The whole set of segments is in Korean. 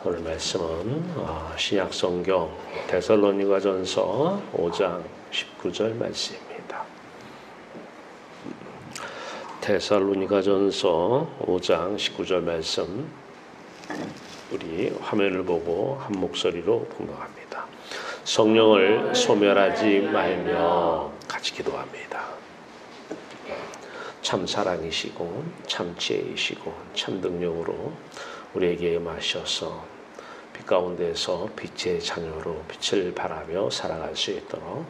오늘 말씀은 신약 성경 데살로니가전서 5장 19절 말씀입니다. 데살로니가전서 5장 19절 말씀 우리 화면을 보고 한 목소리로 분명합니다. 성령을 소멸하지 말며 같이 기도합니다. 참 사랑이시고 참 지혜이시고 참 능력으로 우리에게 임하셔서 빛 가운데서 빛의 자녀로 빛을 발하며 살아갈 수 있도록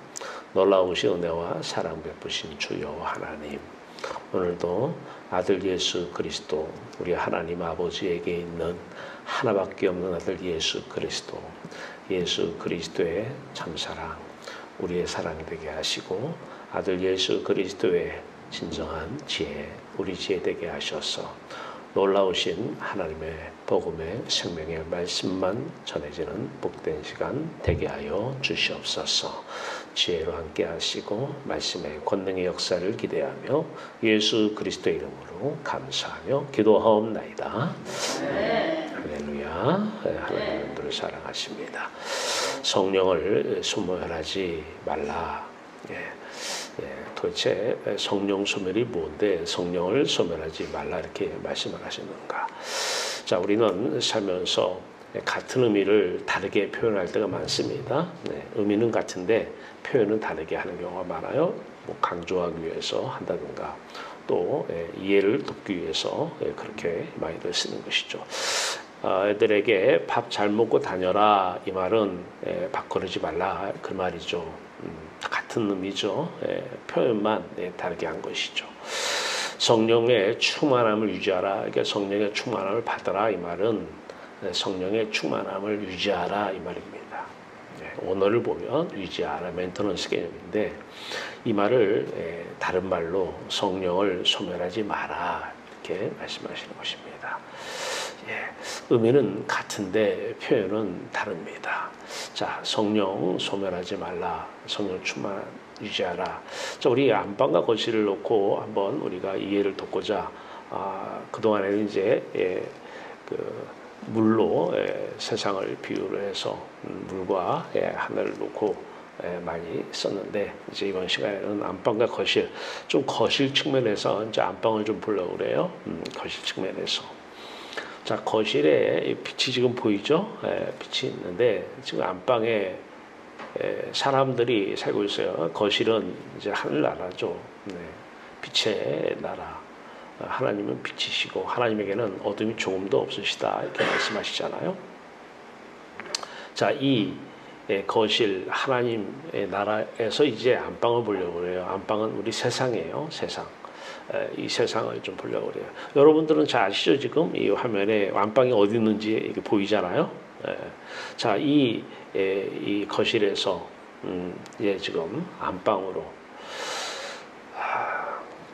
놀라우신 은혜와 사랑 베푸신 주여 하나님, 오늘도 아들 예수 그리스도, 우리 하나님 아버지에게 있는 하나밖에 없는 아들 예수 그리스도, 예수 그리스도의 참사랑, 우리의 사랑 되게 하시고 아들 예수 그리스도의 진정한 지혜, 우리 지혜 되게 하셔서 놀라우신 하나님의 복음의 생명의 말씀만 전해지는 복된 시간 되게 하여 주시옵소서. 지혜로 함께 하시고 말씀의 권능의 역사를 기대하며 예수 그리스도 이름으로 감사하며 기도하옵나이다. 할렐루야. 하나님 여러분들을 사랑하십니다. 성령을 소멸하지 말라. 도대체 성령 소멸이 뭔데 성령을 소멸하지 말라 이렇게 말씀을 하셨는가? 자, 우리는 살면서 같은 의미를 다르게 표현할 때가 많습니다. 의미는 같은데 표현은 다르게 하는 경우가 많아요. 강조하기 위해서 한다든가 또 이해를 돕기 위해서 그렇게 많이들 쓰는 것이죠. 애들에게 밥 잘 먹고 다녀라 이 말은 밥 거르지 말라 그 말이죠. 같은 의미죠. 표현만 다르게 한 것이죠. 성령의 충만함을 유지하라. 그러니까 성령의 충만함을 받아라 이 말은 성령의 충만함을 유지하라 이 말입니다. 언어를 보면 유지하라, 멘토넌스 개념인데 이 말을 다른 말로 성령을 소멸하지 마라 이렇게 말씀하시는 것입니다. 의미는 같은데 표현은 다릅니다. 자, 성령 소멸하지 말라, 성령 충만 유지하라. 자, 우리 안방과 거실을 놓고 한번 우리가 이해를 돕고자 그동안에는 이제 물로 세상을 비유를 해서 물과 하늘을 놓고 많이 썼는데 이제 이번 시간에는 안방과 거실, 좀 거실 측면에서 이제 안방을 좀 보려고 그래요. 거실 측면에서. 자, 거실에 빛이 지금 보이죠? 빛이 있는데 지금 안방에 사람들이 살고 있어요. 거실은 이제 하늘나라죠. 빛의 나라. 하나님은 빛이시고 하나님에게는 어둠이 조금도 없으시다 이렇게 말씀하시잖아요. 자, 이 거실 하나님의 나라에서 이제 안방을 보려고 해요. 안방은 우리 세상이에요. 세상. 이 세상을 좀 보려고 그래요. 여러분들은 잘 아시죠? 지금 이 화면에 안방이 어디 있는지 이렇게 보이잖아요. 자, 이 거실에서 이제 지금 안방으로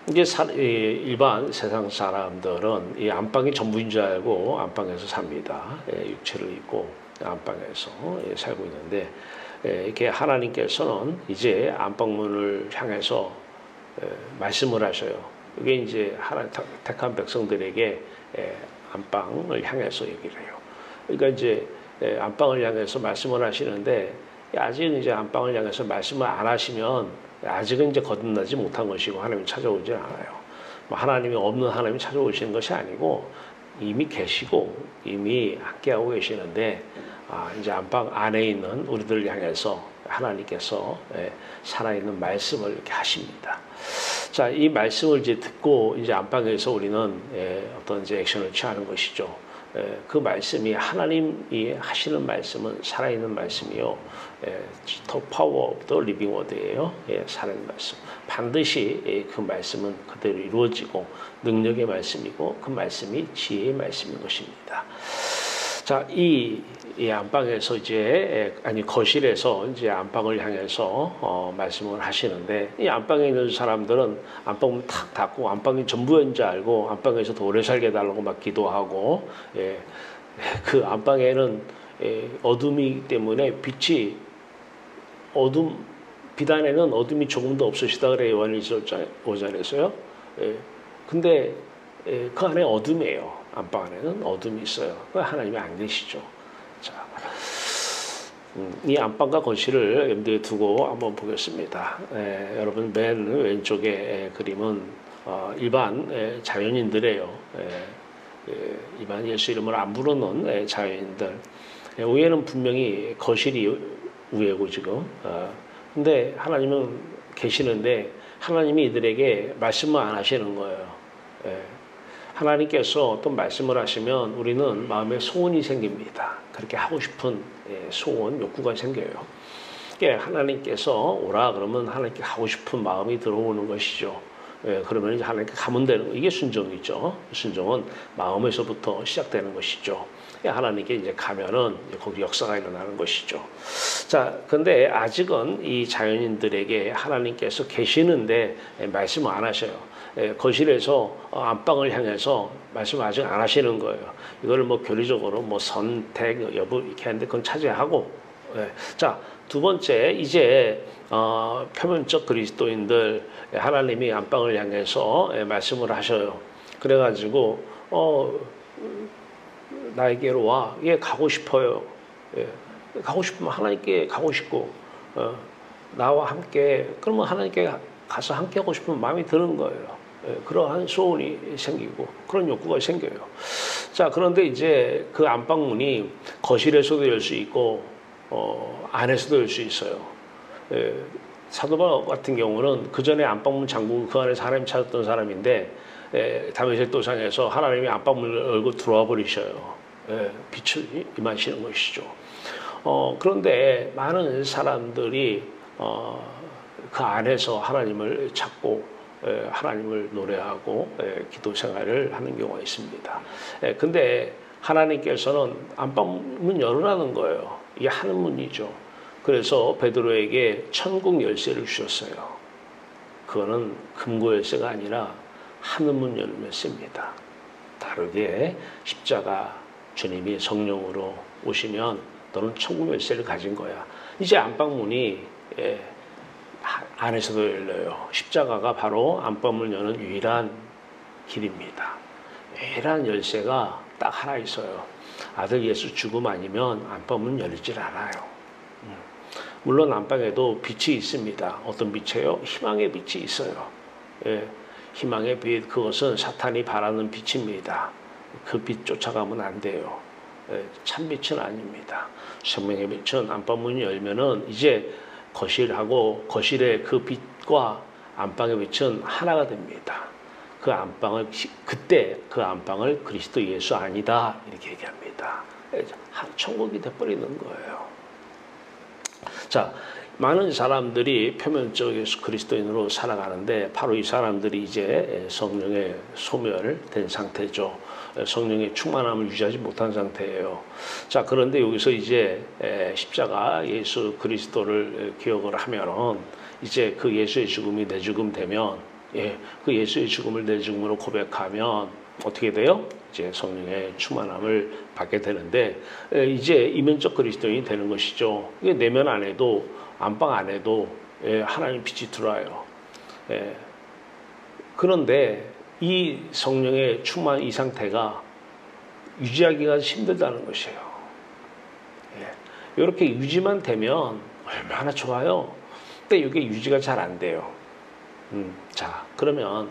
이게 일반 세상 사람들은 이 안방이 전부인 줄 알고 안방에서 삽니다. 육체를 입고 안방에서 살고 있는데 이렇게 하나님께서는 이제 안방문을 향해서 말씀을 하셔요. 이게 이제 하나님 택한 백성들에게 안방을 향해서 얘기를 해요. 그러니까 이제 안방을 향해서 말씀을 하시는데 아직 이제 안방을 향해서 말씀을 안 하시면 아직은 이제 거듭나지 못한 것이고 하나님이 찾아오지 않아요. 하나님이 없는 하나님이 찾아오시는 것이 아니고 이미 계시고 이미 함께하고 계시는데 이제 안방 안에 있는 우리들을 향해서 하나님께서 살아있는 말씀을 이렇게 하십니다. 자, 이 말씀을 이제 듣고 이제 안방에서 우리는 어떤 이제 액션을 취하는 것이죠. 그 말씀이 하나님이 하시는 말씀은 살아있는 말씀이요. The power of the living word예요. 살아있는 말씀. 반드시 그 말씀은 그대로 이루어지고 능력의 말씀이고 그 말씀이 지혜의 말씀인 것입니다. 자, 이 안방에서 이제 거실에서 이제 안방을 향해서 말씀을 하시는데 이 안방에 있는 사람들은 안방을 탁 닫고 안방이 전부인 줄 알고 안방에서 더 오래 살게 해달라고 막 기도하고 그 안방에는 어둠이기 때문에 빛이 빛 안에는 어둠이 조금도 없으시다 그래요. 요한일서 5장에서요. 근데 그 안에 어둠이에요. 안방 안에는 어둠이 있어요. 하나님이 안 계시죠. 자, 이 안방과 거실을 염두에 두고 한번 보겠습니다. 여러분 맨 왼쪽의 그림은 일반 자연인들이에요. 일반 예수 이름을 안 부르는 자연인들. 위에는 분명히 거실이 위에고 지금. 근데 하나님은 계시는데 하나님이 이들에게 말씀을 안 하시는 거예요. 하나님께서 어떤 말씀을 하시면 우리는 마음에 소원이 생깁니다. 그렇게 하고 싶은 소원, 욕구가 생겨요. 하나님께서 오라 그러면 하나님께 하고 싶은 마음이 들어오는 것이죠. 그러면 이제 하나님께 가면 되는 거. 이게 순종이죠. 순종은 마음에서부터 시작되는 것이죠. 하나님께 이제 가면은 거기 역사가 일어나는 것이죠. 자, 근데 아직은 이 자연인들에게 하나님께서 계시는데 말씀을 안 하셔요. 거실에서 안방을 향해서 말씀을 아직 안 하시는 거예요. 이거를 뭐 교리적으로 뭐 선택 여부 이렇게 하는데 그건 차지하고. 자, 두 번째 이제 표면적 그리스도인들 하나님이 안방을 향해서 말씀을 하셔요. 그래가지고 나에게로 와. 예, 가고 싶어요. 가고 싶으면 하나님께 가고 싶고 나와 함께 그러면 하나님께 가서 함께 하고 싶은 마음이 드는 거예요. 그러한 소원이 생기고 그런 욕구가 생겨요. 자, 그런데 이제 그 안방문이 거실에서도 열 수 있고 안에서도 열 수 있어요. 사도 바울 같은 경우는 그 전에 안방문 잠그고 그 안에서 하나님 찾았던 사람인데 다메섹 도상에서 하나님이 안방문을 열고 들어와 버리셔요. 빛을 임하시는 것이죠. 그런데 많은 사람들이 그 안에서 하나님을 찾고 하나님을 노래하고 기도 생활을 하는 경우가 있습니다. 근데 하나님께서는 안방문 열어라는 거예요. 이게 하늘 문이죠. 그래서 베드로에게 천국 열쇠를 주셨어요. 그거는 금고 열쇠가 아니라 하늘 문 열쇠입니다. 다르게 십자가 주님이 성령으로 오시면 너는 천국 열쇠를 가진 거야. 이제 안방문이 안에서도 열려요. 십자가가 바로 안방문을 여는 유일한 길입니다. 유일한 열쇠가 딱 하나 있어요. 아들 예수 죽음 아니면 안방문 열리질 않아요. 물론 안방에도 빛이 있습니다. 어떤 빛이에요? 희망의 빛이 있어요. 희망의 빛, 그것은 사탄이 바라는 빛입니다. 그 빛 쫓아가면 안 돼요. 참 빛은 아닙니다. 생명의 빛은 안방문이 열면은 이제 거실하고 거실의 그 빛과 안방의 빛은 하나가 됩니다. 그 안방을 그때 그 안방을 그리스도 예수 아니다 이렇게 얘기합니다. 한 천국이 돼버리는 거예요. 자, 많은 사람들이 표면적 예수 그리스도인으로 살아가는데 바로 이 사람들이 이제 성령의 소멸된 상태죠. 성령의 충만함을 유지하지 못한 상태예요. 자, 그런데 여기서 이제 십자가 예수 그리스도를 기억을 하면은 이제 그 예수의 죽음이 내 죽음 되면 그 예수의 죽음을 내 죽음으로 고백하면 어떻게 돼요? 이제 성령의 충만함을 받게 되는데 이제 이면적 그리스도인이 되는 것이죠. 이게 내면 안에도 안방 안에도 하나님 빛이 들어와요. 그런데 이 성령의 충만 이 상태가 유지하기가 힘들다는 것이에요. 이렇게 유지만 되면 얼마나 좋아요. 근데 이게 유지가 잘 안 돼요. 자, 그러면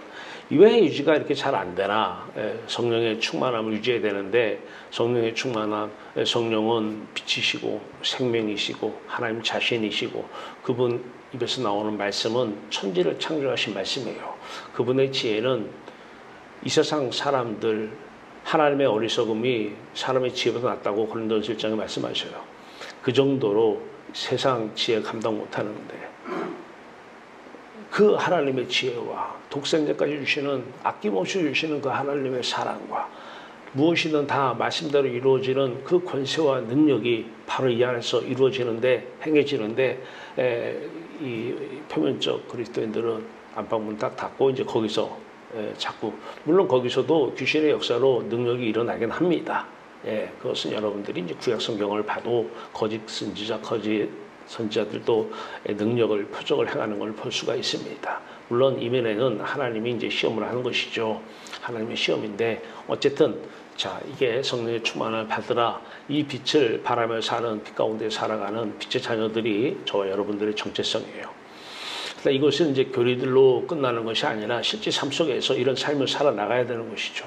왜 유지가 이렇게 잘 안 되나? 성령의 충만함을 유지해야 되는데 성령의 충만함, 성령은 빛이시고 생명이시고 하나님 자신이시고 그분 입에서 나오는 말씀은 천지를 창조하신 말씀이에요. 그분의 지혜는 이 세상 사람들 하나님의 어리석음이 사람의 지혜보다 낫다고 고린도전서 1장에 말씀하셔요. 그 정도로 세상 지혜 감당 못하는데 그 하나님의 지혜와 독생자까지 주시는 아낌없이 주시는 그 하나님의 사랑과 무엇이든 다 말씀대로 이루어지는 그 권세와 능력이 바로 이 안에서 이루어지는데 행해지는데 이 표면적 그리스도인들은 안방문 딱 닫고 이제 거기서 자꾸 물론 거기서도 귀신의 역사로 능력이 일어나긴 합니다. 그것은 여러분들이 이제 구약 성경을 봐도 거짓 선지자, 거짓 선지자들도 능력을 표적을 행하는 걸 볼 수가 있습니다. 물론 이면에는 하나님이 이제 시험을 하는 것이죠. 하나님의 시험인데 어쨌든 자, 이게 성령의 충만을 받으라. 이 빛을 바라며 사는 빛 가운데 살아가는 빛의 자녀들이 저와 여러분들의 정체성이에요. 그러니까 이것은 이제 교리들로 끝나는 것이 아니라 실제 삶 속에서 이런 삶을 살아나가야 되는 것이죠.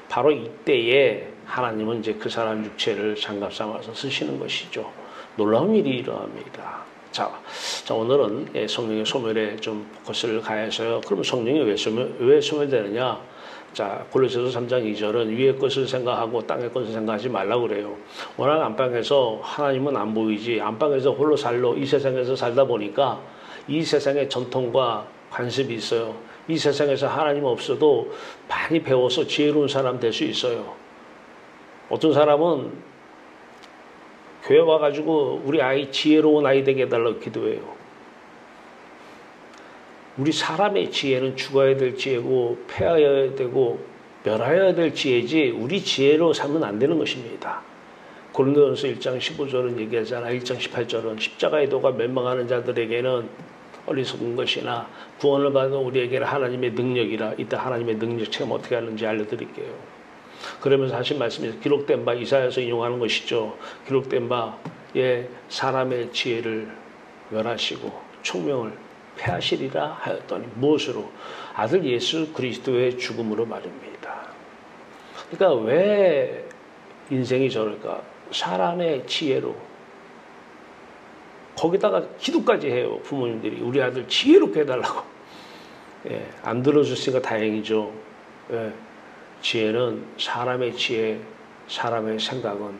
바로 이때에 하나님은 이제 그 사람 육체를 장갑 삼아서 쓰시는 것이죠. 놀라운 일이 일어납니다. 자, 오늘은 성령의 소멸에 좀 포커스를 가해서요. 그럼 성령이 왜 소멸되느냐? 자, 골로새서 3장 2절은 위의 것을 생각하고 땅의 것을 생각하지 말라고 그래요. 워낙 안방에서 하나님은 안 보이지, 안방에서 홀로 살로 이 세상에서 살다 보니까 이 세상의 전통과 관습이 있어요. 이 세상에서 하나님 없어도 많이 배워서 지혜로운 사람 될 수 있어요. 어떤 사람은 교회 와가지고 우리 아이 지혜로운 아이 되게 해달라고 기도해요. 우리 사람의 지혜는 죽어야 될 지혜고 폐하여야 되고 멸하여야 될 지혜지 우리 지혜로 살면 안 되는 것입니다. 고린도전서 1장 15절은 얘기하잖아. 1장 18절은 십자가의 도가 멸망하는 자들에게는 어리석은 것이나 구원을 받은 우리에게는 하나님의 능력이라. 이때 하나님의 능력 체험 어떻게 하는지 알려드릴게요. 그러면서 하신 말씀에서 기록된 바 이사야서 인용하는 것이죠. 기록된 바에 사람의 지혜를 멸하시고 총명을 폐하시리라 하였더니 무엇으로? 아들 예수 그리스도의 죽음으로 말입니다. 그러니까 왜 인생이 저럴까? 사람의 지혜로. 거기다가 기도까지 해요. 부모님들이 우리 아들 지혜롭게 해달라고. 예, 안 들어줬으니까 다행이죠. 예, 지혜는 사람의 지혜, 사람의 생각은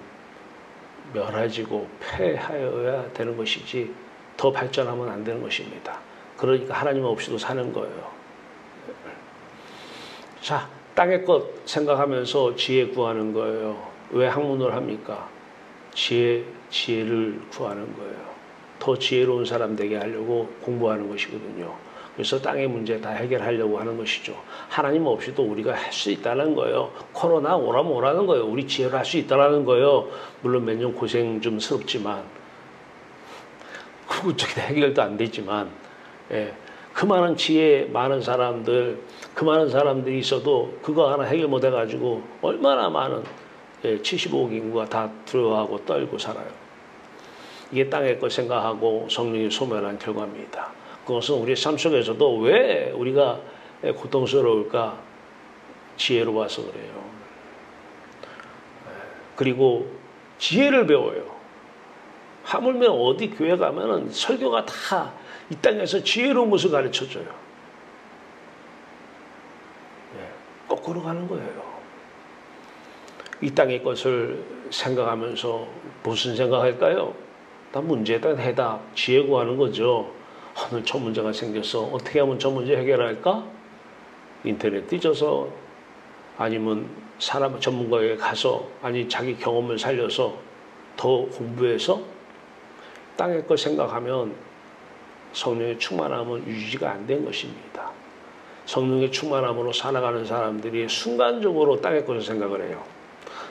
멸해지고 폐하여야 되는 것이지 더 발전하면 안 되는 것입니다. 그러니까 하나님 없이도 사는 거예요. 자, 땅의 것 생각하면서 지혜 구하는 거예요. 왜 학문을 합니까? 지혜를 구하는 거예요. 더 지혜로운 사람 되게 하려고 공부하는 것이거든요. 그래서 땅의 문제 다 해결하려고 하는 것이죠. 하나님 없이도 우리가 할 수 있다는 거예요. 코로나 오라면 오라는 거예요. 우리 지혜로 할 수 있다는 거예요. 물론 몇 년 고생 좀 스럽지만 그쪽에 해결도 안 되지만 예, 그 많은 지혜 많은 사람들 그 많은 사람들이 있어도 그거 하나 해결 못 해가지고 얼마나 많은 75억 인구가 다 두려워하고 떨고 살아요. 이게 땅의 것 생각하고 성령이 소멸한 결과입니다. 그것은 우리 삶 속에서도 왜 우리가 고통스러울까? 지혜로워서 그래요. 그리고 지혜를 배워요. 하물며 어디 교회 가면은 설교가 다 이 땅에서 지혜로운 것을 가르쳐줘요. 거꾸로 가는 거예요. 이 땅의 것을 생각하면서 무슨 생각할까요? 다 문제에 대한 해답, 지혜 구하는 거죠. 오늘 저 문제가 생겼어. 어떻게 하면 저 문제 해결할까? 인터넷 뒤져서 아니면 사람 전문가에게 가서 아니 자기 경험을 살려서 더 공부해서 땅의 것 생각하면 성령의 충만함은 유지가 안 된 것입니다. 성령의 충만함으로 살아가는 사람들이 순간적으로 땅의 것을 생각을 해요.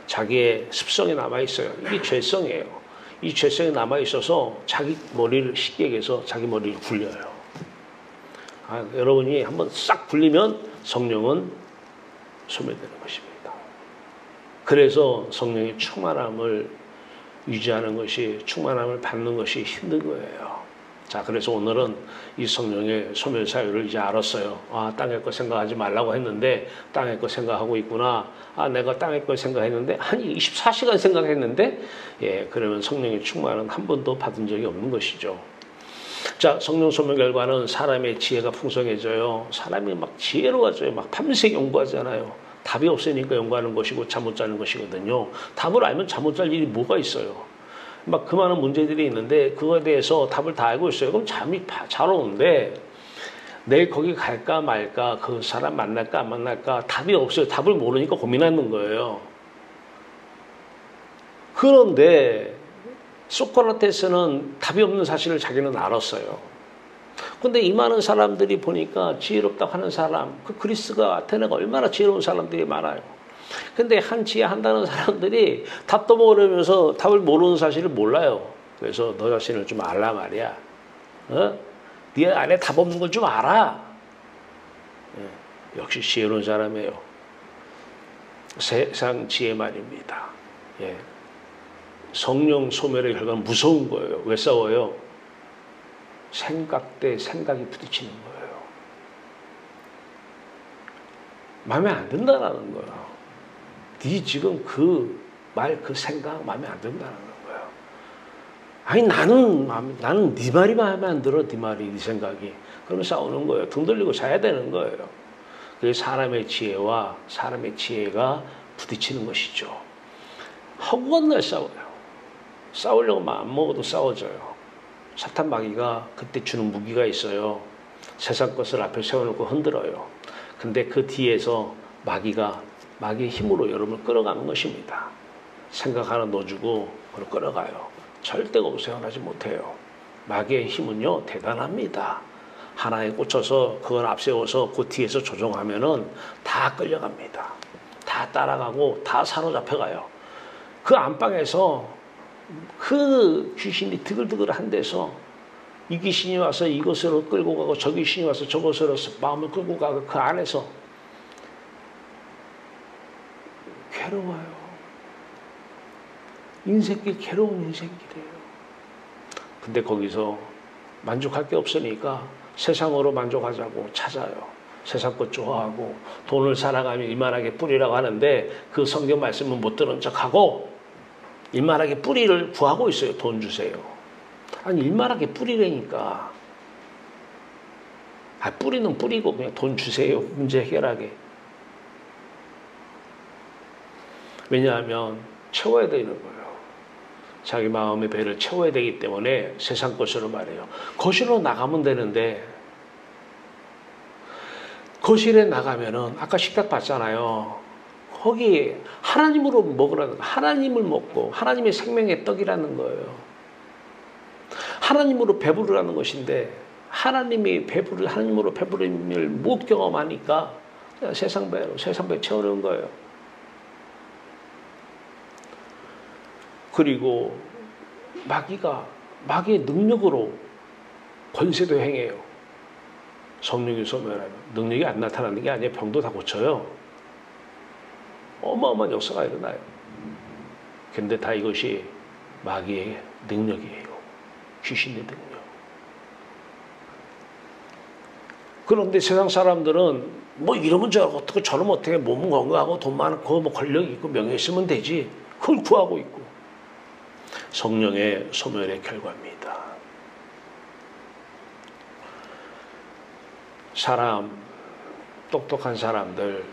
자기의 습성이 남아있어요. 이게 죄성이에요. 이 죄성이 남아있어서 자기 머리를 쉽게 얘기해서 자기 머리를 굴려요. 여러분이 한번 싹 굴리면 성령은 소멸되는 것입니다. 그래서 성령의 충만함을 유지하는 것이 충만함을 받는 것이 힘든 거예요. 자, 그래서 오늘은 이 성령의 소멸 사유를 이제 알았어요. 아, 땅의 것 생각하지 말라고 했는데 땅의 것 생각하고 있구나. 아, 내가 땅의 것 생각했는데 한 24시간 생각했는데 예, 그러면 성령의 충만은 한 번도 받은 적이 없는 것이죠. 자, 성령 소멸 결과는 사람의 지혜가 풍성해져요. 사람이 막 지혜로워져요. 막 밤새 연구하잖아요. 답이 없으니까 연구하는 것이고 잠 못 자는 것이거든요. 답을 알면 잠 못 잘 일이 뭐가 있어요. 막 그 많은 문제들이 있는데 그거에 대해서 답을 다 알고 있어요. 그럼 잠이 잘 오는데 내일 거기 갈까 말까 그 사람 만날까 안 만날까 답이 없어요. 답을 모르니까 고민하는 거예요. 그런데 소크라테스는 답이 없는 사실을 자기는 알았어요. 근데 이 많은 사람들이 보니까 지혜롭다고 하는 사람, 그 그리스가 아테네가 얼마나 지혜로운 사람들이 많아요. 근데 한 지혜한다는 사람들이 답도 모르면서 답을 모르는 사실을 몰라요. 그래서 너 자신을 좀 알라 말이야. 네 안에 답 없는 걸 좀 알아. 역시 지혜로운 사람이에요. 세상 지혜 말입니다. 예. 성령 소멸의 결과는 무서운 거예요. 왜 싸워요? 생각 대 생각이 부딪히는 거예요. 마음에 안 든다라는 거예요. 네 지금 그 말, 그 생각 마음에 안 든다는 거예요. 아니 나는 네 말이 마음에 안 들어. 네 말이, 네 생각이. 그러면 싸우는 거예요. 등 돌리고 자야 되는 거예요. 그게 사람의 지혜와 사람의 지혜가 부딪히는 것이죠. 허구한 날 싸워요. 싸우려고 마음 먹어도 싸워져요. 사탄 마귀가 그때 주는 무기가 있어요. 세상 것을 앞에 세워놓고 흔들어요. 근데 그 뒤에서 마귀의 힘으로 여러분을 끌어가는 것입니다. 생각 하나 넣어주고 그걸 끌어가요. 절대 공세원하지 못해요. 마귀의 힘은요 대단합니다. 하나에 꽂혀서 그걸 앞세워서 그 뒤에서 조종하면은 다 끌려갑니다. 다 따라가고 다 사로잡혀가요. 그 안방에서 그 귀신이 드글드글한 데서 이 귀신이 와서 이것으로 끌고 가고 저 귀신이 와서 저것으로 마음을 끌고 가고 그 안에서 괴로워요. 인생길 괴로운 인생길이에요. 근데 거기서 만족할 게 없으니까 세상으로 만족하자고 찾아요. 세상 것 좋아하고 돈을 살아가면 일만하게 뿌리라고 하는데 그 성경 말씀은 못 들은 척하고 일만하게 뿌리를 구하고 있어요. 돈 주세요. 아니 일만하게 뿌리라니까. 뿌리는 뿌리고 그냥 돈 주세요. 문제 해결하게. 왜냐하면 채워야 되는 거예요. 자기 마음의 배를 채워야 되기 때문에 세상 것으로 말해요. 거실로 나가면 되는데 거실에 나가면은 아까 식탁 봤잖아요. 거기 하나님으로 먹으라는 거. 하나님을 먹고 하나님의 생명의 떡이라는 거예요. 하나님으로 배부르라는 것인데 하나님으로 배부름을 못 경험하니까 세상 배로 채우는 거예요. 그리고 마귀의 능력으로 권세도 행해요. 성령이 소멸하면 능력이 안 나타나는 게 아니라 병도 다 고쳐요. 어마어마한 역사가 일어나요. 근데 다 이것이 마귀의 능력이에요. 귀신의 능력. 그런데 세상 사람들은 뭐 이러면 어떻게 저러면 어떻게 몸은 건강하고 돈 많고 뭐 권력 있고 명예 있으면 되지. 그걸 구하고 있고. 성령의 소멸의 결과입니다. 똑똑한 사람들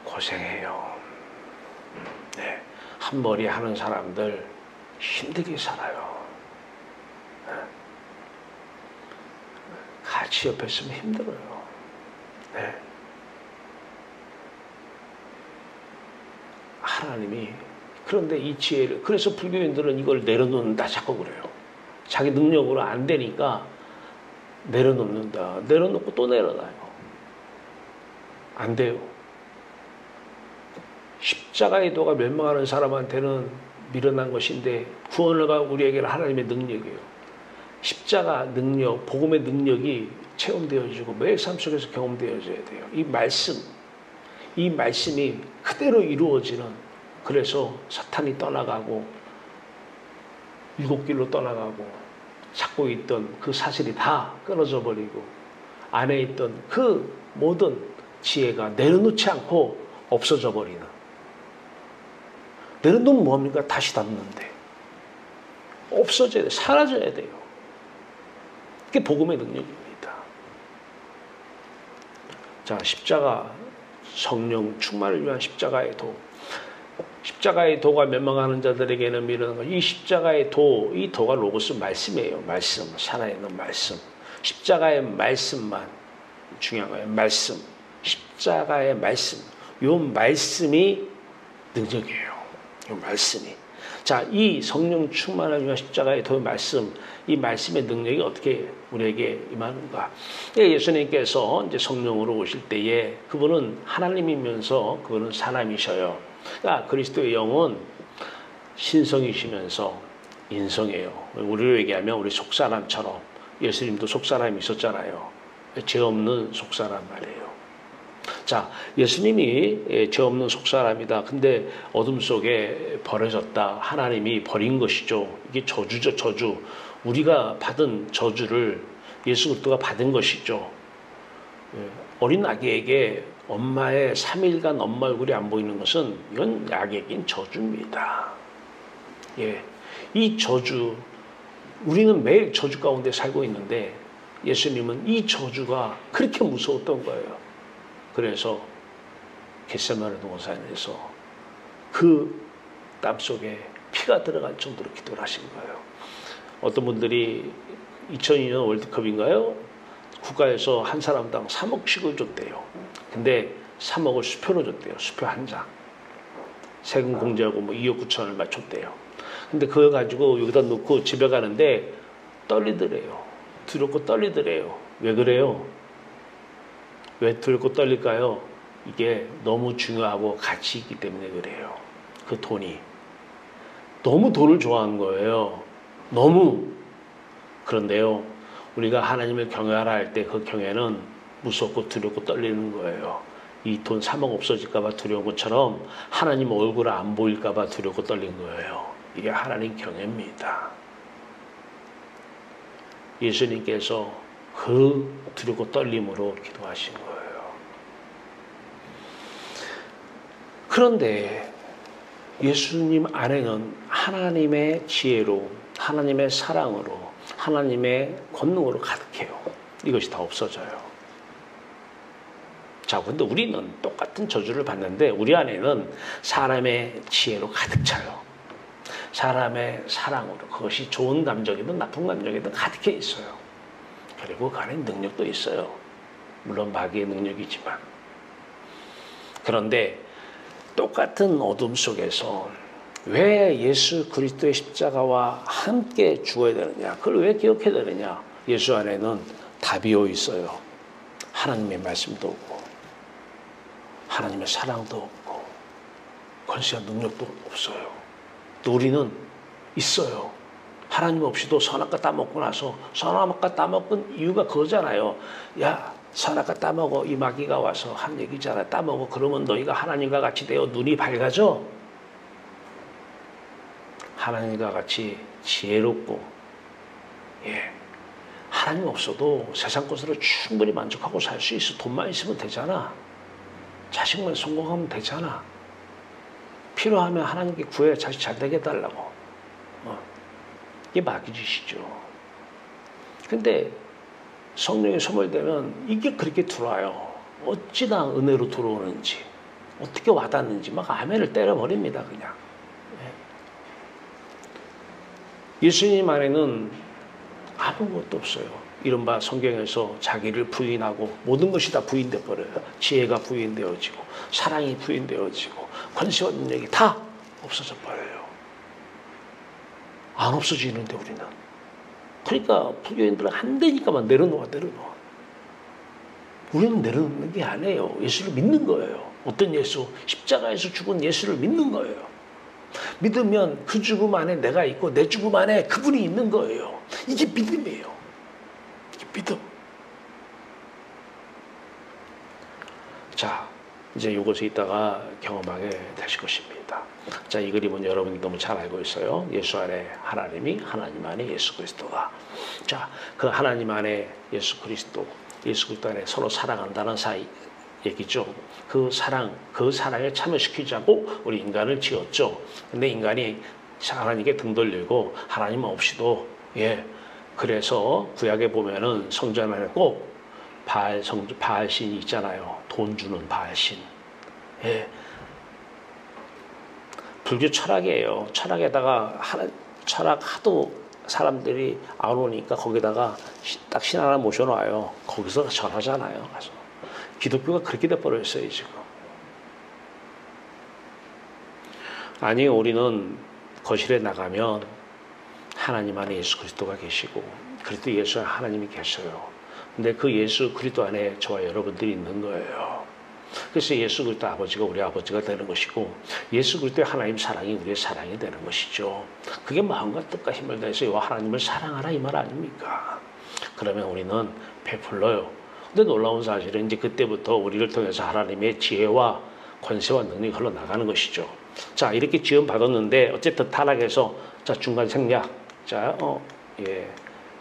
고생해요. 네, 한 머리 하는 사람들 힘들게 살아요. 네. 같이 옆에 있으면 힘들어요. 네. 하나님이 그런데 이 지혜를 그래서 불교인들은 이걸 내려놓는다 자꾸 그래요. 자기 능력으로 안 되니까 내려놓는다. 내려놓고 또 내려놔요. 안 돼요. 십자가의 도가 멸망하는 사람한테는 미련한 것인데 구원을 가 우리에게는 하나님의 능력이에요. 십자가 능력, 복음의 능력이 체험되어지고 매일 삶 속에서 경험되어져야 돼요. 이 말씀이 그대로 이루어지는 그래서 사탄이 떠나가고 일곱 길로 떠나가고 찾고 있던 그 사실이 다 끊어져 버리고 안에 있던 그 모든 지혜가 내려놓지 않고 없어져 버리는. 내려놓으면 뭡니까? 다시 담는데. 없어져야 돼요. 사라져야 돼요. 그게 복음의 능력입니다. 자, 십자가 성령 충만을 위한 십자가의 도. 십자가의 도가 멸망하는 자들에게는 미루는 것. 이 십자가의 도, 이 도가 로고스 말씀이에요. 말씀, 살아있는 말씀. 십자가의 말씀만 중요한 거예요. 말씀, 십자가의 말씀. 이 말씀이 능력이에요. 이 말씀이. 자, 이 성령 충만을 위한 십자가의 도의 말씀, 이 말씀의 능력이 어떻게 우리에게 임하는가? 예수님께서 이제 성령으로 오실 때에 그분은 하나님이면서 그분은 사람이셔요. 그러니까 그리스도의 영은 신성이시면서 인성이에요. 우리로 얘기하면 우리 속사람처럼 예수님도 속사람이 있었잖아요. 죄 없는 속사람 말이에요. 자, 자, 예수님이 죄 없는 속사람이다. 근데 어둠 속에 버려졌다. 하나님이 버린 것이죠. 이게 저주죠, 저주. 우리가 받은 저주를 예수 그리스도가 받은 것이죠. 어린 아기에게 엄마의 3일간 엄마 얼굴이 안 보이는 것은 이건 약에겐 저주입니다. 예, 이 저주, 우리는 매일 저주 가운데 살고 있는데 예수님은 이 저주가 그렇게 무서웠던 거예요. 그래서 겟세마네 동산에서 그 땀 속에 피가 들어갈 정도로 기도를 하신 거예요. 어떤 분들이 2002년 월드컵인가요? 국가에서 한 사람당 3억씩을 줬대요. 근데 3억을 수표로 줬대요. 수표 한 장. 세금 공제하고 뭐 2억 9천을 맞췄대요. 근데 그거 가지고 여기다 놓고 집에 가는데 떨리더래요. 두렵고 떨리더래요. 왜 그래요? 왜 두렵고 떨릴까요? 이게 너무 중요하고 가치 있기 때문에 그래요. 그 돈이. 너무 돈을 좋아하는 거예요. 너무. 그런데요, 우리가 하나님을 경외하라 할 때 그 경외는 무섭고 두렵고 떨리는 거예요. 이 돈 3억 없어질까봐 두려운 것처럼 하나님 얼굴 안 보일까봐 두렵고 떨린 거예요. 이게 하나님 경외입니다. 예수님께서 그 두렵고 떨림으로 기도하신 거예요. 그런데 예수님 안에는 하나님의 지혜로, 하나님의 사랑으로, 하나님의 권능으로 가득해요. 이것이 다 없어져요. 자, 근데 우리는 똑같은 저주를 받는데 우리 안에는 사람의 지혜로 가득 차요. 사람의 사랑으로, 그것이 좋은 감정이든 나쁜 감정이든 가득해 있어요. 그리고 그 안에 능력도 있어요. 물론 마귀의 능력이지만. 그런데 똑같은 어둠 속에서 왜 예수 그리스도의 십자가와 함께 죽어야 되느냐? 그걸 왜 기억해야 되느냐? 예수 안에는 답이 있어요. 하나님의 말씀도 없고 하나님의 사랑도 없고 권세와 능력도 없어요. 또 우리는 있어요. 하나님 없이도 선악과 따먹고 나서 선악과 따먹은 이유가 그거잖아요. 야, 선악과 따먹어. 이 마귀가 와서 한 얘기잖아요. 따먹어. 그러면 너희가 하나님과 같이 되어 눈이 밝아져. 하나님과 같이 지혜롭고, 예, 하나님 없어도 세상 것으로 충분히 만족하고 살 수 있어. 돈만 있으면 되잖아. 자식만 성공하면 되잖아. 필요하면 하나님께 구해 자식 잘 되게 해달라고. 이게 마귀짓이죠. 근데 성령이 소멸되면 이게 그렇게 들어와요. 어찌나 은혜로 들어오는지, 어떻게 와닿는지 막 아멘을 때려버립니다. 그냥. 예수님 안에는 아무것도 없어요. 이른바 성경에서 자기를 부인하고 모든 것이 다 부인돼 버려요. 지혜가 부인되어지고 사랑이 부인되어지고 권세와 능력이 다 없어져 버려요. 안 없어지는데 우리는. 그러니까 불교인들은 안 되니까만 내려놓아. 우리는 내려놓는 게 아니에요. 예수를 믿는 거예요. 어떤 예수? 십자가에서 죽은 예수를 믿는 거예요. 믿으면 그 죽음 안에 내가 있고 내 죽음 안에 그분이 있는 거예요. 이게 믿음이에요. 이게 믿음. 자, 이제 이것을 이따가 경험하게 되실 것입니다. 자, 이 그림은 여러분이 너무 잘 알고 있어요. 예수 안에 하나님이, 하나님 안에 예수 그리스도가. 자, 그 하나님 안에 예수 그리스도 안에 서로 살아간다는 사이 얘기죠. 그 사랑에 참여시키자고 우리 인간을 지었죠. 근데 인간이 하나님께 등 돌리고 하나님 없이도, 예, 그래서 구약에 보면은 성전 안에 꼭 바알신이 있잖아요. 돈 주는 바알신. 예. 불교 철학이에요. 철학에다가 철학 하도 사람들이 안 오니까 거기다가 딱 신 하나 모셔놔요. 거기서 절하잖아요. 가서. 기독교가 그렇게 돼버렸어요, 지금. 아니, 우리는 거실에 나가면 하나님 안에 예수 그리스도가 계시고 그리스도 예수 안에 하나님이 계셔요. 근데 그 예수 그리스도 안에 저와 여러분들이 있는 거예요. 그래서 예수 그리스도 아버지가 우리 아버지가 되는 것이고 예수 그리스도의 하나님 사랑이 우리의 사랑이 되는 것이죠. 그게 마음과 뜻과 힘을 다해서 하나님을 사랑하라 이 말 아닙니까? 그러면 우리는 베풀러요. 근데 놀라운 사실은 이제 그때부터 우리를 통해서 하나님의 지혜와 권세와 능력이 흘러나가는 것이죠. 자, 이렇게 지원 받았는데 어쨌든 타락해서 자, 중간 생략. 자,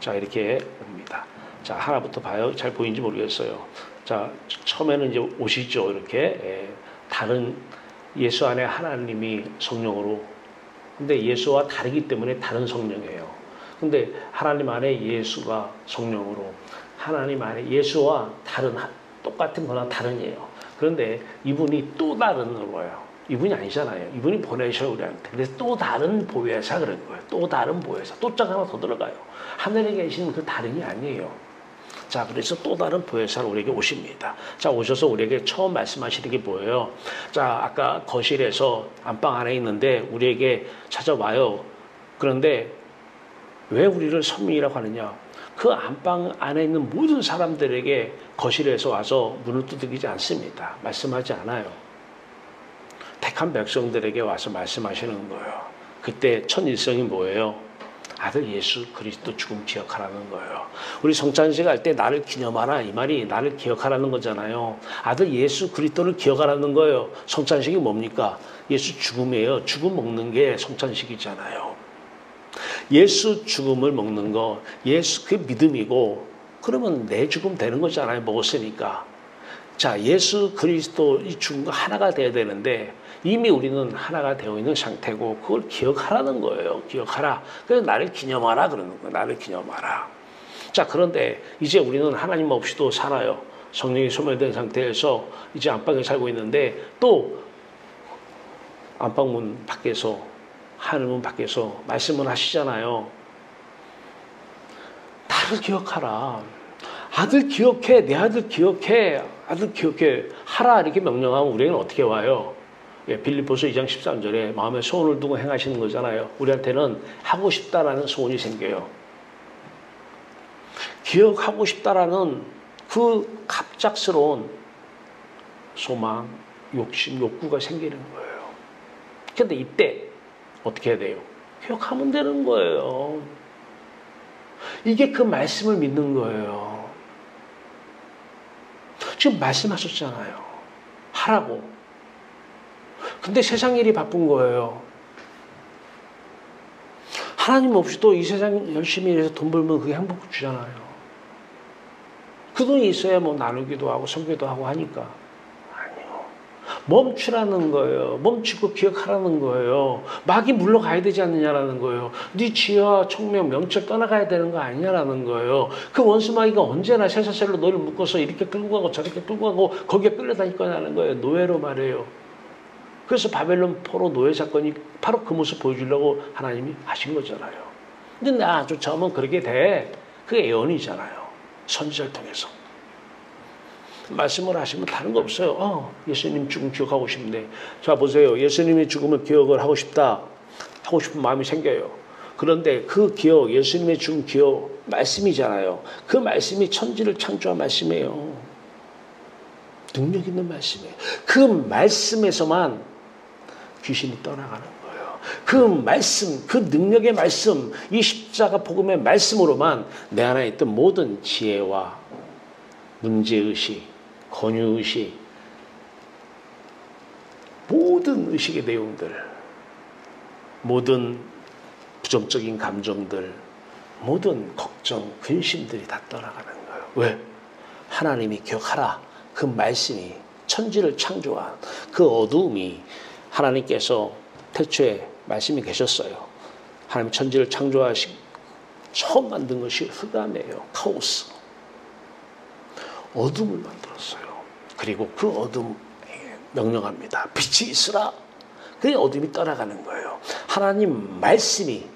자, 이렇게 옵니다. 자, 하나부터 봐요. 잘 보이는지 모르겠어요. 자, 처음에는 이제 오시죠. 이렇게 다른 예수 안에 하나님이 성령으로. 근데 예수와 다르기 때문에 다른 성령이에요. 근데 하나님 안에 예수가 성령으로, 하나님 안에 예수와 다른, 똑같은 거나 다른이에요. 그런데 이분이 또 다른 거예요. 이분이 아니잖아요. 이분이 보내셔 우리한테. 그래서 또 다른 보혜사 그런 거예요. 또 다른 보혜사. 또짝 하나 더 들어가요. 하늘에 계신 그 다른이 아니에요. 자, 그래서 또 다른 보혜사로 우리에게 오십니다. 자, 오셔서 우리에게 처음 말씀하시는 게 뭐예요? 자, 아까 거실에서 안방 안에 있는데 우리에게 찾아와요. 그런데 왜 우리를 선민이라고 하느냐? 그 안방 안에 있는 모든 사람들에게 거실에서 와서 문을 두드리지 않습니다. 말씀하지 않아요. 택한 백성들에게 와서 말씀하시는 거예요. 그때 첫 일성이 뭐예요? 아들 예수 그리스도 죽음 기억하라는 거예요. 우리 성찬식 할 때 나를 기념하라, 이 말이 나를 기억하라는 거잖아요. 아들 예수 그리스도를 기억하라는 거예요. 성찬식이 뭡니까? 예수 죽음이에요. 죽음 먹는 게 성찬식이잖아요. 예수 죽음을 먹는 거, 예수 그 믿음이고, 그러면 내 죽음 되는 거잖아요. 먹었으니까. 자, 예수 그리스도 이 죽음과 하나가 돼야 되는데 이미 우리는 하나가 되어 있는 상태고 그걸 기억하라는 거예요. 기억하라. 그래서 나를 기념하라 그러는 거예요. 나를 기념하라. 자, 그런데 이제 우리는 하나님 없이도 살아요. 성령이 소멸된 상태에서 이제 안방에 살고 있는데 또 안방문 밖에서, 하늘문 밖에서 말씀을 하시잖아요. 나를 기억하라. 아들 기억해. 내 아들 기억해. 아들 기억해. 하라. 이렇게 명령하면 우리는 어떻게 와요? 빌립보서 2장 13절에 마음에 소원을 두고 행하시는 거잖아요. 우리한테는 하고 싶다라는 소원이 생겨요. 기억하고 싶다라는 그 갑작스러운 소망, 욕심, 욕구가 생기는 거예요. 근데 이때 어떻게 해야 돼요? 기억하면 되는 거예요. 이게 그 말씀을 믿는 거예요. 지금 말씀하셨잖아요. 하라고. 근데 세상 일이 바쁜 거예요. 하나님 없이도 이 세상 열심히 일해서 돈 벌면 그게 행복을 주잖아요. 그 돈이 있어야 뭐 나누기도 하고 섬기도 하고 하니까. 아니요. 멈추라는 거예요. 멈추고 기억하라는 거예요. 막이 물러가야 되지 않느냐라는 거예요. 네 지혜와 총명, 명철 떠나가야 되는 거 아니냐라는 거예요. 그 원수마귀가 언제나 쇠사슬로 너를 묶어서 이렇게 끌고 가고 저렇게 끌고 가고 거기에 끌려다닐 거냐는 거예요. 노예로 말해요. 그래서 바벨론 포로 노예 사건이 바로 그 모습 보여주려고 하나님이 하신 거잖아요. 근데 나조차하면 그렇게 돼. 그게 예언이잖아요. 선지자를 통해서. 말씀을 하시면 다른 거 없어요. 예수님 죽음 기억하고 싶은데. 자, 보세요. 예수님의 죽음을 기억을 하고 싶다. 하고 싶은 마음이 생겨요. 그런데 그 기억, 예수님의 죽음 기억, 말씀이잖아요. 그 말씀이 천지를 창조한 말씀이에요. 능력 있는 말씀이에요. 그 말씀에서만 귀신이 떠나가는 거예요. 그 말씀, 그 능력의 말씀, 이 십자가 복음의 말씀으로만 내 안에 있던 모든 지혜와 문제의식, 권유의식, 모든 의식의 내용들, 모든 부정적인 감정들, 모든 걱정, 근심들이 다 떠나가는 거예요. 왜? 하나님이 기억하라. 그 말씀이 천지를 창조한 그 어두움이 하나님께서 태초에 말씀이 계셨어요. 하나님 천지를 창조하신 처음 만든 것이 흑암이에요. 카오스. 어둠을 만들었어요. 그리고 그 어둠에 명령합니다. 빛이 있으라. 그 어둠이 떠나가는 거예요. 하나님 말씀이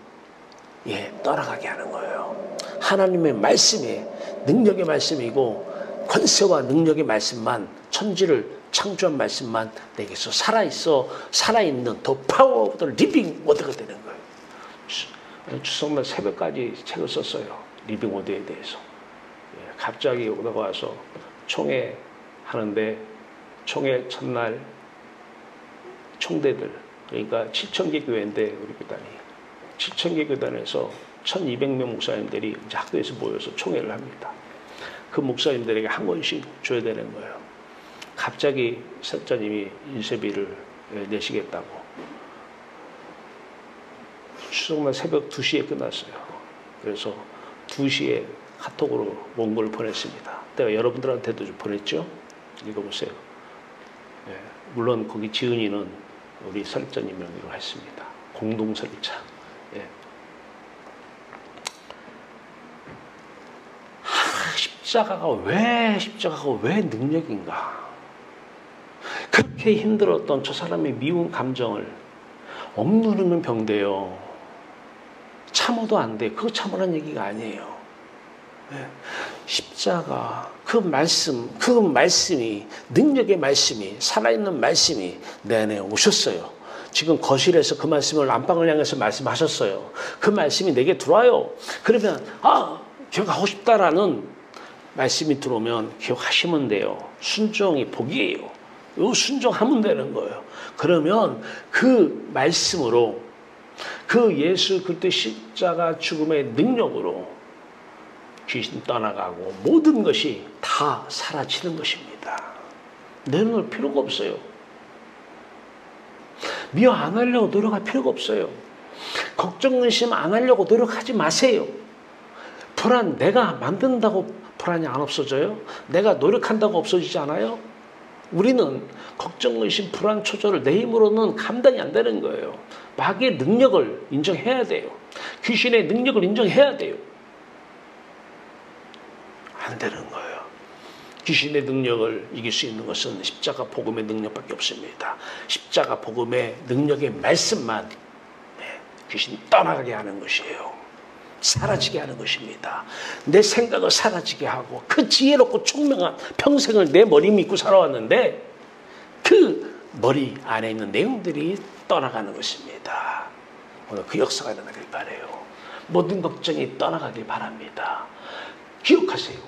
떠나가게 하는 거예요. 하나님의 말씀이 능력의 말씀이고 권세와 능력의 말씀만, 천지를 창조한 말씀만 내게서 살아있어, 살아있는 더 파워 오브 더 리빙 워드가 되는 거예요. 추석날 새벽까지 책을 썼어요. 리빙 워드에 대해서. 갑자기 오다가 와서 총회 하는데 총회 첫날 총대들, 그러니까 7,000개 교회인데 우리 교단이 7,000개 교단에서 1,200명 목사님들이 이제 학교에서 모여서 총회를 합니다. 그 목사님들에게 한 권씩 줘야 되는 거예요. 갑자기 설자님이 인쇄비를 내시겠다고. 추석날 새벽 2시에 끝났어요. 그래서 2시에 카톡으로 원고를 보냈습니다. 내가 여러분들한테도 좀 보냈죠? 읽어보세요. 예, 물론 거기 지은이는 우리 설자님 명의로 했습니다. 공동 설자. 예. 십자가가 왜 능력인가? 그렇게 힘들었던 저 사람의 미운 감정을 억누르면 병돼요. 참아도 안 돼. 그거 참으라는 얘기가 아니에요. 네. 십자가, 그 말씀이, 능력의 말씀이, 살아있는 말씀이 내 안에 오셨어요. 지금 거실에서 그 말씀을 안방을 향해서 말씀하셨어요. 그 말씀이 내게 들어와요. 그러면, 기억하고 싶다라는 말씀이 들어오면 기억하시면 돼요. 순종이 복이에요. 요 순종하면 되는 거예요. 그러면 그 말씀으로, 그 예수 그리스도의 십자가 죽음의 능력으로 귀신 떠나가고 모든 것이 다 사라지는 것입니다. 내놓을 필요가 없어요. 미워 안 하려고 노력할 필요가 없어요. 걱정, 의심 안 하려고 노력하지 마세요. 불안 내가 만든다고 불안이 안 없어져요? 내가 노력한다고 없어지지 않아요? 우리는 걱정, 의심, 불안, 초조를 내 힘으로는 감당이 안 되는 거예요. 마귀의 능력을 인정해야 돼요. 귀신의 능력을 인정해야 돼요. 안 되는 거예요. 귀신의 능력을 이길 수 있는 것은 십자가 복음의 능력밖에 없습니다. 십자가 복음의 능력의 말씀만 귀신 떠나가게 하는 것이에요. 사라지게 하는 것입니다. 내 생각을 사라지게 하고 그 지혜롭고 총명한 평생을 내 머리 믿고 살아왔는데 그 머리 안에 있는 내용들이 떠나가는 것입니다. 오늘 그 역사가 일어나길 바라요. 모든 걱정이 떠나가길 바랍니다. 기억하세요.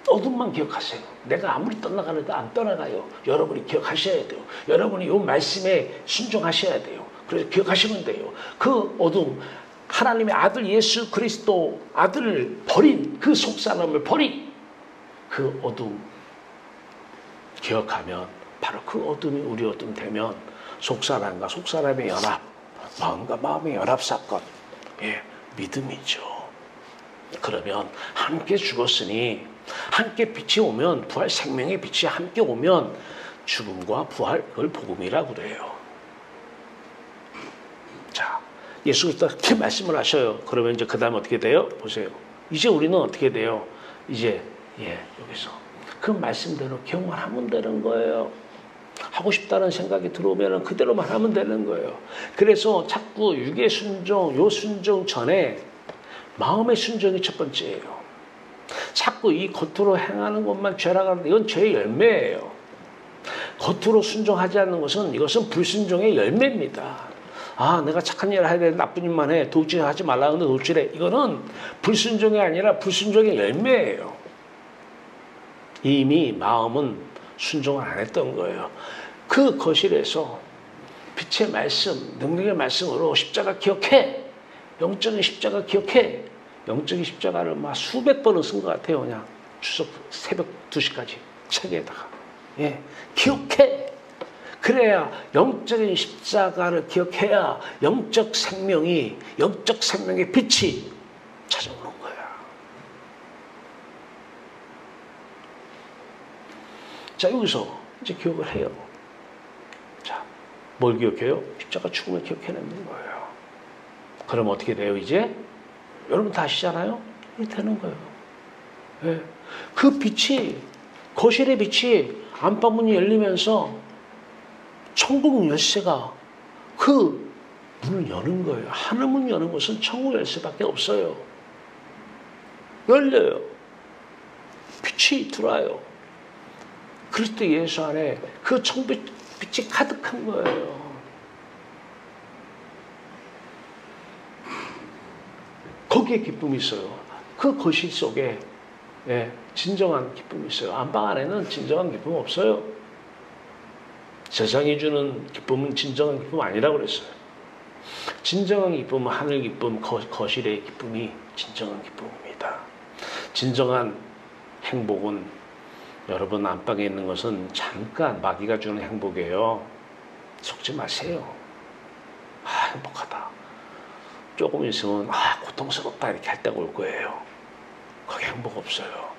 어둠만 기억하세요. 내가 아무리 떠나가려도 안 떠나가요. 여러분이 기억하셔야 돼요. 여러분이 이 말씀에 순종하셔야 돼요. 그래서 기억하시면 돼요. 그 어둠, 하나님의 아들 예수 그리스도 아들을 버린 그 속사람을 버린 그 어둠 기억하면 바로 그 어둠이 우리 어둠 되면 속사람과 속사람의 연합, 마음과 마음의 연합 사건, 믿음이죠. 그러면 함께 죽었으니 함께 빛이 오면 부활 생명의 빛이 함께 오면 죽음과 부활 그걸 복음이라고 그래요. 자, 예수 그리스도가 그렇게 말씀을 하셔요. 그러면 이제 그 다음 어떻게 돼요? 보세요. 이제 우리는 어떻게 돼요? 이제 여기서 그 말씀대로 기억만 하면 되는 거예요. 하고 싶다는 생각이 들어오면 그대로만 하면 되는 거예요. 그래서 자꾸 육의 순종, 요 순종 전에 마음의 순종이 첫 번째예요. 자꾸 이 겉으로 행하는 것만 죄라고 하는데 이건 죄의 열매예요. 겉으로 순종하지 않는 것은 이것은 불순종의 열매입니다. 내가 착한 일을 해야 되는데 나쁜 일만 해. 도둑질하지 말라 하는데 도둑질해. 이거는 불순종이 아니라 불순종의 열매예요. 이미 마음은 순종을 안 했던 거예요. 그 거실에서 빛의 말씀, 능력의 말씀으로 십자가 기억해. 영적인 십자가 기억해. 영적인 십자가를 막 수백 번은 쓴 것 같아요. 그냥 추석 새벽 2시까지 책에다가. 기억해. 그래야 영적인 십자가를 기억해야 영적 생명의 빛이 찾아오는 거야. 자, 여기서 이제 기억을 해요. 자, 뭘 기억해요? 십자가 죽음을 기억해내는 거예요. 그럼 어떻게 돼요, 이제? 여러분 다 아시잖아요? 이렇게 되는 거예요. 그 빛이, 거실의 빛이 안방문이 열리면서 천국 열쇠가 그 문을 여는 거예요. 하늘 문 여는 것은 천국 열쇠밖에 없어요. 열려요. 빛이 들어와요. 그리스도 예수 안에 그 빛이 가득한 거예요. 거기에 기쁨이 있어요. 그 거실 속에 진정한 기쁨이 있어요. 안방 안에는 진정한 기쁨 없어요. 세상이 주는 기쁨은 진정한 기쁨 아니라고 그랬어요. 진정한 기쁨은 하늘 기쁨, 거실의 기쁨이 진정한 기쁨입니다. 진정한 행복은 여러분 안방에 있는 것은 잠깐 마귀가 주는 행복이에요. 속지 마세요. 행복하다. 조금 있으면 고통스럽다 이렇게 할 때가 올 거예요. 거기 행복 없어요.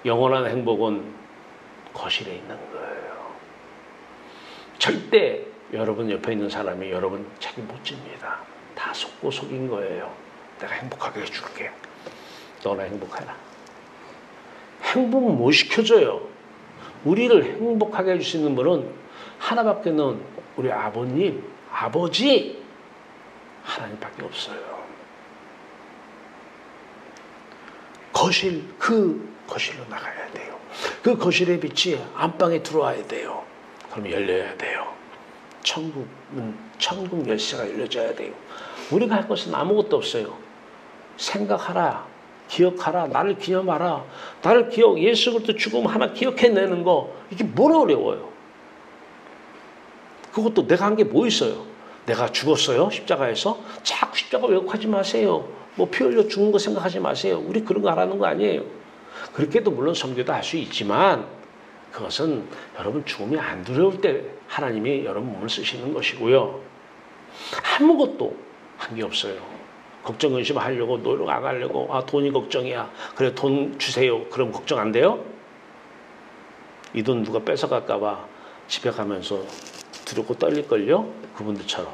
영원한 행복은 거실에 있는 거예요. 절대 여러분 옆에 있는 사람이 여러분 책임 못 집니다. 다 속고 속인 거예요. 내가 행복하게 해줄게. 너나 행복해라. 행복은 못 시켜줘요. 우리를 행복하게 해줄 수 있는 분은 하나밖에 없는 우리 아버님, 아버지 하나님밖에 없어요. 그 거실로 나가야 돼요. 그 거실의 빛이 안방에 들어와야 돼요. 그럼 열려야 돼요. 천국 열쇠가 열려져야 돼요. 우리가 할 것은 아무것도 없어요. 생각하라. 기억하라. 나를 기념하라. 나를 예수 그리스도 죽음 하나 기억해내는 거 이게 뭘 어려워요. 그것도 내가 한 게 뭐 있어요. 내가 죽었어요. 십자가에서. 자꾸 십자가 왜곡하지 마세요. 뭐 피 흘려 죽은 거 생각하지 마세요. 우리 그런 거 하라는 거 아니에요. 그렇게도 물론 성교도 할 수 있지만 그것은 여러분 죽음이 안 두려울 때 하나님이 여러분 몸을 쓰시는 것이고요. 아무것도 한 게 없어요. 걱정 근심하려고 노력 안 하려고 돈이 걱정이야. 그래 돈 주세요. 그럼 걱정 안 돼요? 이 돈 누가 뺏어갈까 봐 집에 가면서 두렵고 떨릴걸요? 그분들처럼.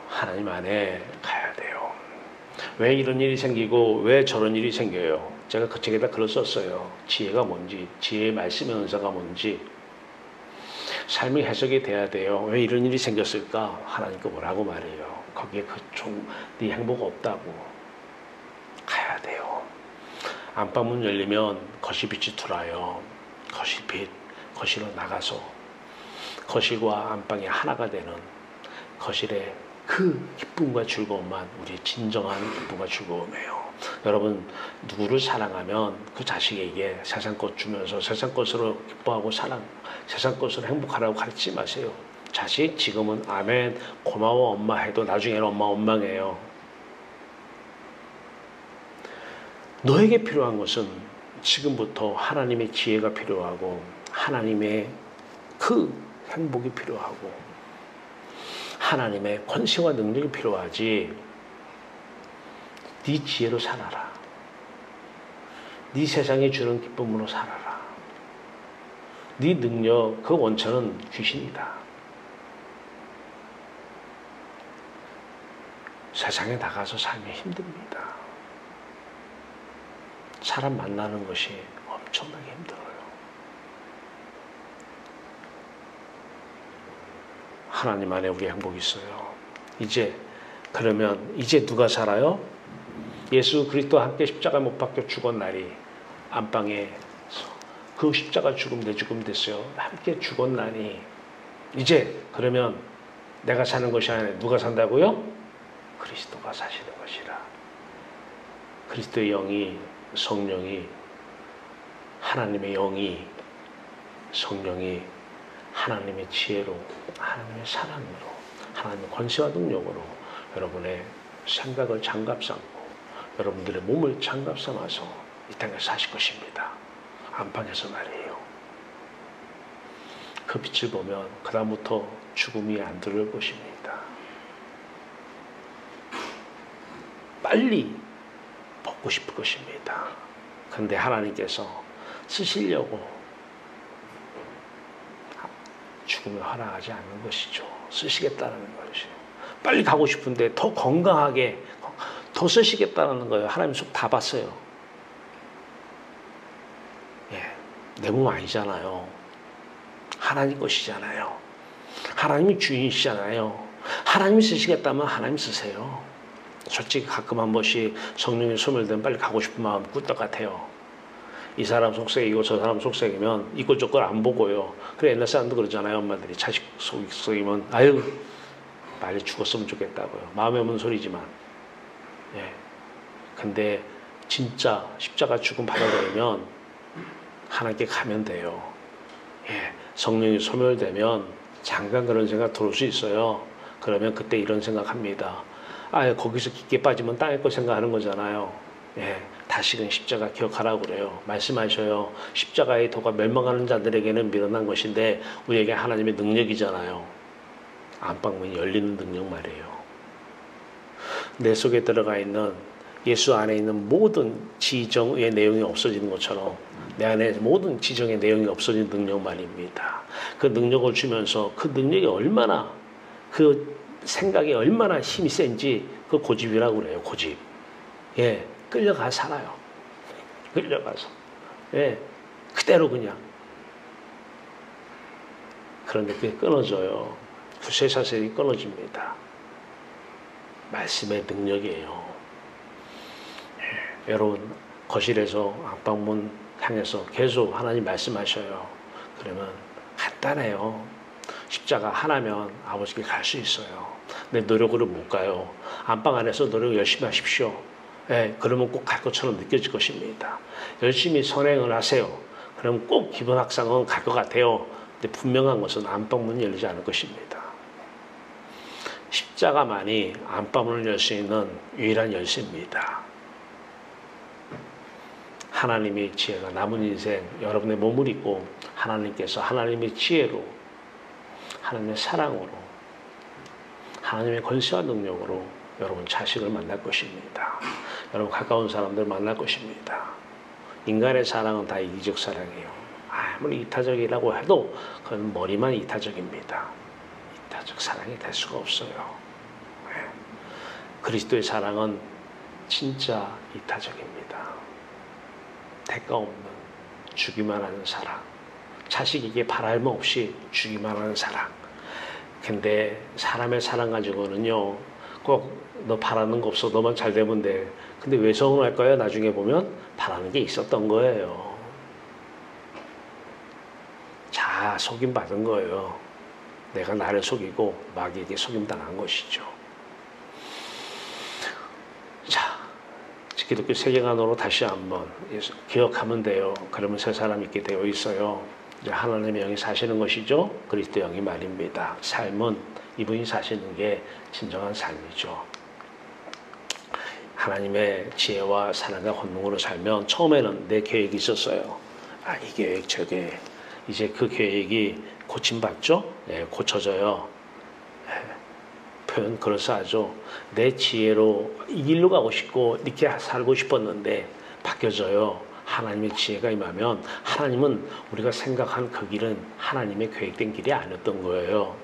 하나님 안에 가야 돼요. 왜 이런 일이 생기고 왜 저런 일이 생겨요? 제가 그 책에다 글을 썼어요. 지혜가 뭔지, 지혜의 말씀의 은사가 뭔지, 삶이 해석이 돼야 돼요. 왜 이런 일이 생겼을까? 하나님께 뭐라고 말해요. 거기에 네 행복 없다고. 가야 돼요. 안방문 열리면 거실 빛이 들어와요. 거실 빛, 거실로 나가서 거실과 안방이 하나가 되는 거실의 그 기쁨과 즐거움만 우리의 진정한 기쁨과 즐거움이에요. 여러분 누구를 사랑하면 그 자식에게 세상 것 주면서 세상 것으로 기뻐하고 세상 것으로 행복하라고 가르치지 마세요. 자식 지금은 아멘 고마워 엄마 해도 나중에는 엄마 원망해요. 너에게 필요한 것은 지금부터 하나님의 지혜가 필요하고 하나님의 그 행복이 필요하고 하나님의 권세와 능력이 필요하지. 네 지혜로 살아라. 네 세상에 주는 기쁨으로 살아라. 네 능력, 그 원천은 귀신이다. 세상에 나가서 살면 힘듭니다. 사람 만나는 것이 엄청나게 힘들어요. 하나님 안에 우리 행복이 있어요. 그러면 이제 누가 살아요? 예수 그리스도와 함께 십자가 못 박혀 죽은 날이 안방에 그 십자가 죽음 내 죽음 됐어요. 함께 죽은 날이 이제 그러면 내가 사는 것이 아니라 누가 산다고요? 그리스도가 사시는 것이라. 그리스도의 영이 성령이 하나님의 영이 성령이 하나님의 지혜로 하나님의 사랑으로 하나님의 권세와 능력으로 여러분의 생각을 장갑 삼고 여러분들의 몸을 장갑 삼아서 이 땅에 사실 것입니다. 안방에서 말이에요. 그 빛을 보면 그 다음부터 죽음이 안 들어올 것입니다. 빨리 벗고 싶을 것입니다. 그런데 하나님께서 쓰시려고 죽음을 허락하지 않는 것이죠. 쓰시겠다는 것이죠. 빨리 가고 싶은데 더 건강하게 더 쓰시겠다는 거예요. 하나님 속 다 봤어요. 내 몸 아니잖아요. 하나님 것이잖아요. 하나님이 주인이시잖아요. 하나님이 쓰시겠다면 하나님 쓰세요. 솔직히 가끔 한 번씩 성령이 소멸되면 빨리 가고 싶은 마음 꿀떡 같아요. 이 사람 속색이고 저 사람 속색이면 이꼴저꼴 안 보고요. 그래 옛날 사람도 그러잖아요. 엄마들이 자식 속이면 아유 빨리 죽었으면 좋겠다고요. 마음에 없는 소리지만 근데 진짜 십자가 죽음 받아들이면 하나님께 가면 돼요. 성령이 소멸되면 잠깐 그런 생각 들어올 수 있어요. 그러면 그때 이런 생각합니다. 거기서 깊게 빠지면 땅의 거 생각하는 거잖아요. 예, 다시금 십자가 기억하라고 그래요. 말씀하셔요. 십자가의 도가 멸망하는 자들에게는 미련한 것인데 우리에게 하나님의 능력이잖아요. 안방문이 열리는 능력 말이에요. 내 속에 들어가 있는 예수 안에 있는 모든 지정의 내용이 없어지는 것처럼 내 안에 모든 지정의 내용이 없어진 능력 말입니다. 그 능력을 주면서 그 능력이 얼마나 그 생각이 얼마나 힘이 센지 그 고집이라고 그래요. 고집. 예, 끌려가 살아요. 끌려가서. 예, 그대로 그냥. 그런데 그게 끊어져요. 구세사슬이 끊어집니다. 말씀의 능력이에요. 예, 여러분 거실에서 안방문 향해서 계속 하나님 말씀하셔요. 그러면 간단해요. 십자가 하나면 아버지께 갈 수 있어요. 내 노력으로 못 가요. 안방 안에서 노력 열심히 하십시오. 예, 그러면 꼭 갈 것처럼 느껴질 것입니다. 열심히 선행을 하세요. 그럼 꼭 기본 학상은 갈 것 같아요. 근데 분명한 것은 안방문이 열리지 않을 것입니다. 십자가만이 안방문을 열 수 있는 유일한 열쇠입니다. 하나님의 지혜가 남은 인생 여러분의 몸을 입고 하나님께서 하나님의 지혜로 하나님의 사랑으로 하나님의 권세와 능력으로 여러분 자식을 만날 것입니다. 여러분 가까운 사람들 만날 것입니다. 인간의 사랑은 다 이기적 사랑이에요. 아무리 이타적이라고 해도 그건 머리만 이타적입니다. 이타적 사랑이 될 수가 없어요. 네. 그리스도의 사랑은 진짜 이타적입니다. 대가 없는 주기만 하는 사랑. 자식에게 바랄 모 없이 주기만 하는 사랑. 근데 사람의 사랑 가지고는요, 꼭 너 바라는 거 없어. 너만 잘 되면 돼. 근데 왜 서운할까요? 나중에 보면 바라는 게 있었던 거예요. 자, 속임 받은 거예요. 내가 나를 속이고 마귀에게 속임 당한 것이죠. 자, 기독교 세계관으로 다시 한번 기억하면 돼요. 그러면 새 사람 있게 되어 있어요. 이제 하나님의 영이 사시는 것이죠. 그리스도 영이 말입니다. 삶은 이분이 사시는 게 진정한 삶이죠. 하나님의 지혜와 사랑과 권능으로 살면 처음에는 내 계획이 있었어요. 이 계획, 저 계획. 이제 그 계획이 고침받죠? 네, 고쳐져요. 네, 표현 그럴싸하죠. 내 지혜로 이 길로 가고 싶고 이렇게 살고 싶었는데 바뀌어져요. 하나님의 지혜가 임하면 하나님은 우리가 생각한 그 길은 하나님의 계획된 길이 아니었던 거예요.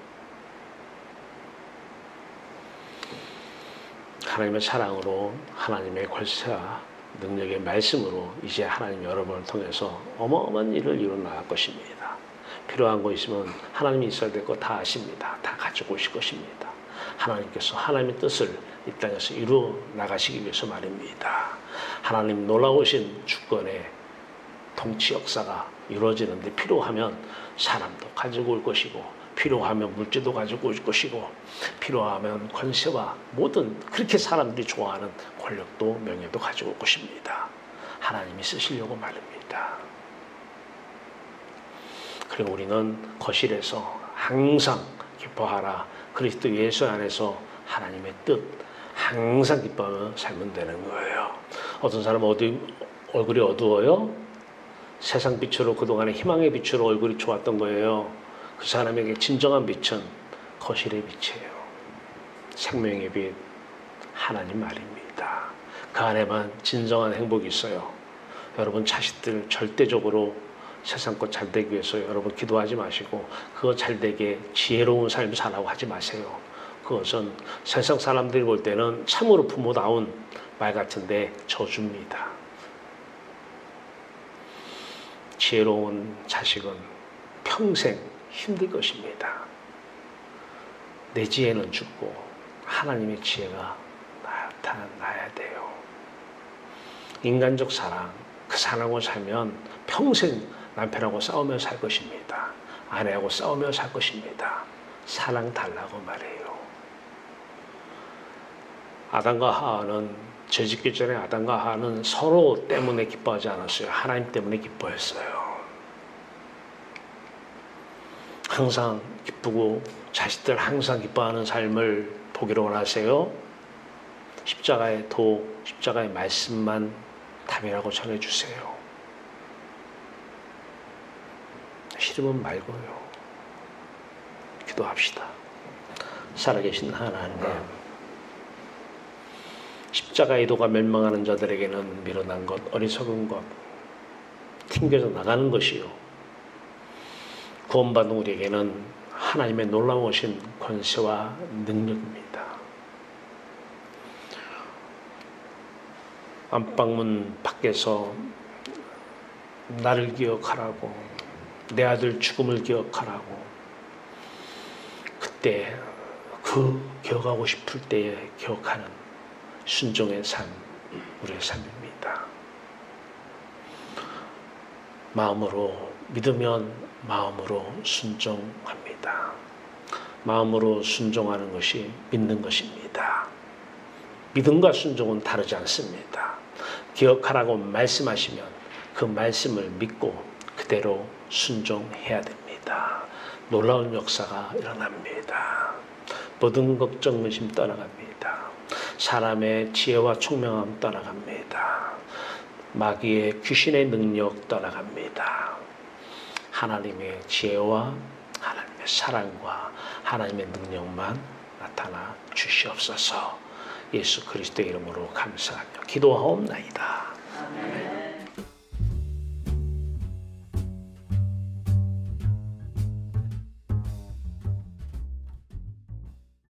하나님의 사랑으로 하나님의 권세와 능력의 말씀으로 이제 하나님 여러분을 통해서 어마어마한 일을 이루어 나갈 것입니다. 필요한 거 있으면 하나님이 있어야 될 거 다 아십니다. 다 가지고 오실 것입니다. 하나님께서 하나님의 뜻을 이 땅에서 이루어 나가시기 위해서 말입니다. 하나님 놀라우신 주권의 통치 역사가 이루어지는데 필요하면 사람도 가지고 올 것이고 필요하면 물질도 가지고 올 것이고 필요하면 권세와 모든 그렇게 사람들이 좋아하는 권력도 명예도 가지고 올 것입니다. 하나님이 쓰시려고 말입니다. 그리고 우리는 거실에서 항상 기뻐하라. 그리스도 예수 안에서 하나님의 뜻 항상 기뻐하며 살면 되는 거예요. 어떤 사람은 얼굴이 어두워요? 세상 빛으로 그동안의 희망의 빛으로 얼굴이 좋았던 거예요. 그 사람에게 진정한 빛은 거실의 빛이에요. 생명의 빛, 하나님 말입니다. 그 안에만 진정한 행복이 있어요. 여러분 자식들 절대적으로 세상 것 잘 되기 위해서 여러분 기도하지 마시고 그거 잘 되게 지혜로운 삶 살라고 하지 마세요. 그것은 세상 사람들이 볼 때는 참으로 부모다운 말 같은데 저주입니다. 지혜로운 자식은 평생 힘들 것입니다. 내 지혜는 죽고 하나님의 지혜가 나타나야 돼요. 인간적 사랑, 그 사랑으로 살면 평생 남편하고 싸우며 살 것입니다. 아내하고 싸우며 살 것입니다. 사랑 달라고 말해요. 아담과 하와는 죄짓기 전에 아담과 하와는 서로 때문에 기뻐하지 않았어요. 하나님 때문에 기뻐했어요. 항상 기쁘고 자식들 항상 기뻐하는 삶을 보기를 원하세요? 십자가의 도, 십자가의 말씀만 답이라고 전해주세요. 싫으면 말고요. 기도합시다. 살아계신 하나님, 십자가의 도가 멸망하는 자들에게는 미련한 것, 어리석은 것, 튕겨져 나가는 것이요, 구원받은 우리에게는 하나님의 놀라우신 권세와 능력입니다. 안방문 밖에서 나를 기억하라고, 내 아들 죽음을 기억하라고, 그때 그 기억하고 싶을 때에 기억하는 순종의 삶, 우리의 삶입니다. 마음으로 믿으면 마음으로 순종합니다. 마음으로 순종하는 것이 믿는 것입니다. 믿음과 순종은 다르지 않습니다. 기억하라고 말씀하시면 그 말씀을 믿고 그대로 순종해야 됩니다. 놀라운 역사가 일어납니다. 모든 걱정, 근심 떠나갑니다. 사람의 지혜와 총명함 떠나갑니다. 마귀의 귀신의 능력 떠나갑니다. 하나님의 지혜와 하나님의 사랑과 하나님의 능력만 나타나 주시옵소서. 예수 그리스도의 이름으로 감사하며 기도하옵나이다.